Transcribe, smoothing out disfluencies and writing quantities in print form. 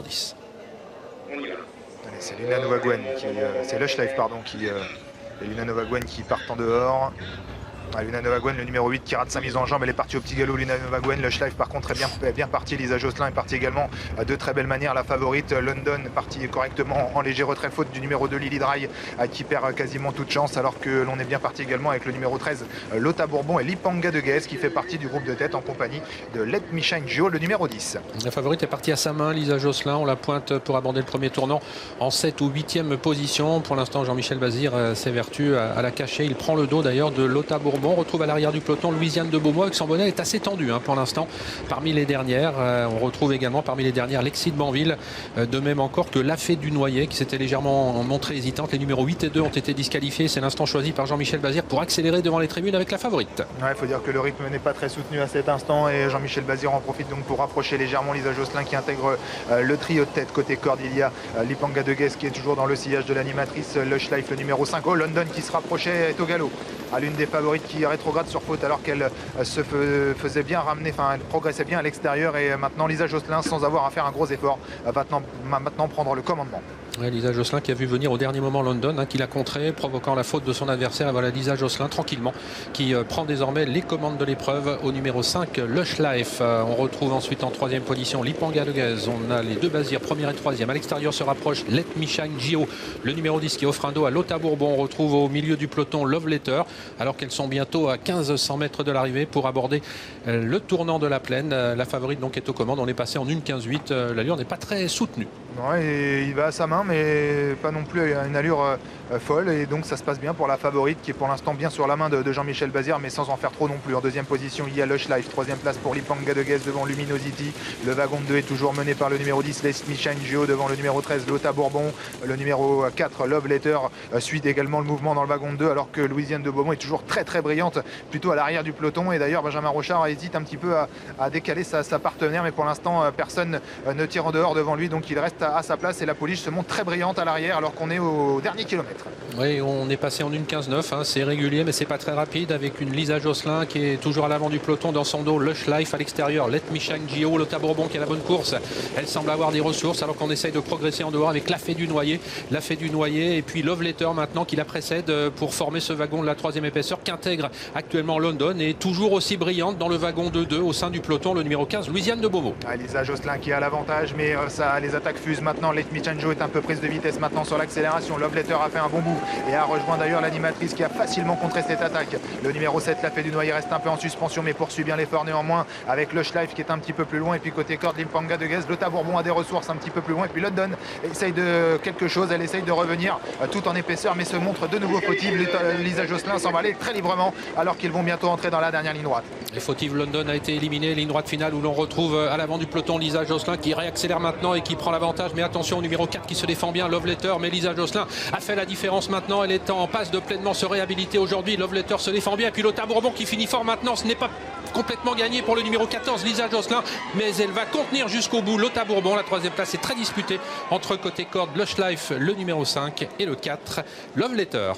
10. C'est Luna Novaguen, c'est Lush Life pardon, et Luna Novaguen qui partent en dehors. Luna Novaguen, le numéro 8 qui rate sa mise en jambe, elle est partie au petit galop. Luna Novaguen, Lush Life par contre est bien partie. Lisa Josselin est partie également de très belle manière. La favorite London partie correctement en léger retrait, faute du numéro 2 Lily Dry qui perd quasiment toute chance, alors que l'on est bien parti également avec le numéro 13 Lota Bourbon et Lipanga de Guez qui fait partie du groupe de tête en compagnie de Let Me Shine Gio, le numéro 10. La favorite est partie à sa main, Lisa Josselin. On la pointe pour aborder le premier tournant en 7 ou 8e position. Pour l'instant, Jean-Michel Bazir s'évertue à la cacher. Il prend le dos d'ailleurs de Lota Bourbon. On retrouve à l'arrière du peloton Louisiane de Beaumois avec son bonnet est assez tendu pour l'instant parmi les dernières. On retrouve également parmi les dernières Lexi de Banville, de même encore que La Fée du Noyer qui s'était légèrement montrée hésitante. Les numéros 8 et 2 ont été disqualifiés. C'est l'instant choisi par Jean-Michel Bazir pour accélérer devant les tribunes avec la favorite. Il faut dire que le rythme n'est pas très soutenu à cet instant et Jean-Michel Bazir en profite donc pour rapprocher légèrement Lisa Josselin qui intègre le trio de tête. Côté corde, il y a Lipanga de Guez qui est toujours dans le sillage de l'animatrice. Lush Life, le numéro 5. Oh, London qui se rapprochait, est au galop à l'une des favorites qui rétrograde sur faute alors qu'elle se faisait bien ramener, elle progressait bien à l'extérieur, et maintenant Lisa Josselin, sans avoir à faire un gros effort, va maintenant prendre le commandement. Lisa Josselin qui a vu venir au dernier moment London, qui l'a contré, provoquant la faute de son adversaire. Et voilà Lisa Josselin tranquillement qui prend désormais les commandes de l'épreuve au numéro 5 Lush Life. On retrouve ensuite en 3e position Lipanga de Guez. On a les deux Bazirs, 1er et 3e. À l'extérieur se rapproche Let Me Shine Gio, le numéro 10 qui offre un dos à Lota Bourbon. On retrouve au milieu du peloton Love Letter, alors qu'elles sont bientôt à 1500 mètres de l'arrivée pour aborder le tournant de la plaine. La favorite donc est aux commandes. On est passé en 1,15,8. L'allure n'est pas très soutenue. Et il va à sa main, mais pas non plus à une allure folle, et donc ça se passe bien pour la favorite qui est pour l'instant bien sur la main de Jean-Michel Bazir, mais sans en faire trop non plus. En 2e position, il y a Lush Life, 3e place pour Lipanga de Guez devant Luminosity. Le wagon de 2 est toujours mené par le numéro 10 Let Me Shine Gio devant le numéro 13 Lota Bourbon. Le numéro 4 Love Letter suit également le mouvement dans le wagon de 2, alors que Louisiane de Beaumont est toujours très très brillante, plutôt à l'arrière du peloton. Et d'ailleurs Benjamin Rochard hésite un petit peu à décaler sa partenaire, mais pour l'instant personne ne tire en dehors devant lui, donc il reste à sa place, et la police se montre très brillante à l'arrière alors qu'on est au dernier kilomètre. Oui, on est passé en 1,15,9, c'est régulier mais c'est pas très rapide, avec une Lisa Josselin qui est toujours à l'avant du peloton, dans son dos Lush Life à l'extérieur, Let Me Shine Gio, Lota Bourbon qui a la bonne course. Elle semble avoir des ressources alors qu'on essaye de progresser en dehors avec La Fée du Noyer, et puis Love Letter maintenant qui la précède pour former ce wagon de la 3e épaisseur qu'intègre actuellement London, et toujours aussi brillante dans le wagon de 2 au sein du peloton, le numéro 15 Louisiane de Beaumont. Lisa Josselin qui a l'avantage, mais les attaques fusent maintenant. Let Me Shine Gio est un peu prise de vitesse maintenant sur l'accélération. Love Letter a fait un bon bout et a rejoint d'ailleurs l'animatrice qui a facilement contré cette attaque. Le numéro 7 La Fée du Noyer reste un peu en suspension mais poursuit bien l'effort néanmoins avec Lush Life qui est un petit peu plus loin, et puis côté corde Lipanga de Guez. Lota Bourbon a des ressources un petit peu plus loin, et puis London essaye de quelque chose, elle essaye de revenir tout en épaisseur mais se montre de nouveau fautive. Lisa Josselin s'en va aller très librement alors qu'ils vont bientôt entrer dans la dernière ligne droite. Et fautive, London a été éliminé, ligne droite finale où l'on retrouve à l'avant du peloton Lisa Josselin qui réaccélère maintenant et qui prend l'avantage, mais attention au numéro 4 qui se défend bien, Love Letter, mais Lisa Josselin a fait la différence maintenant, elle est en passe de pleinement se réhabiliter aujourd'hui. Love Letter se défend bien, et puis Lota Bourbon qui finit fort maintenant. Ce n'est pas complètement gagné pour le numéro 14 Lisa Josselin, mais elle va contenir jusqu'au bout Lota Bourbon. La 3e place est très disputée entre côté corde Lush Life, le numéro 5, et le 4 Love Letter.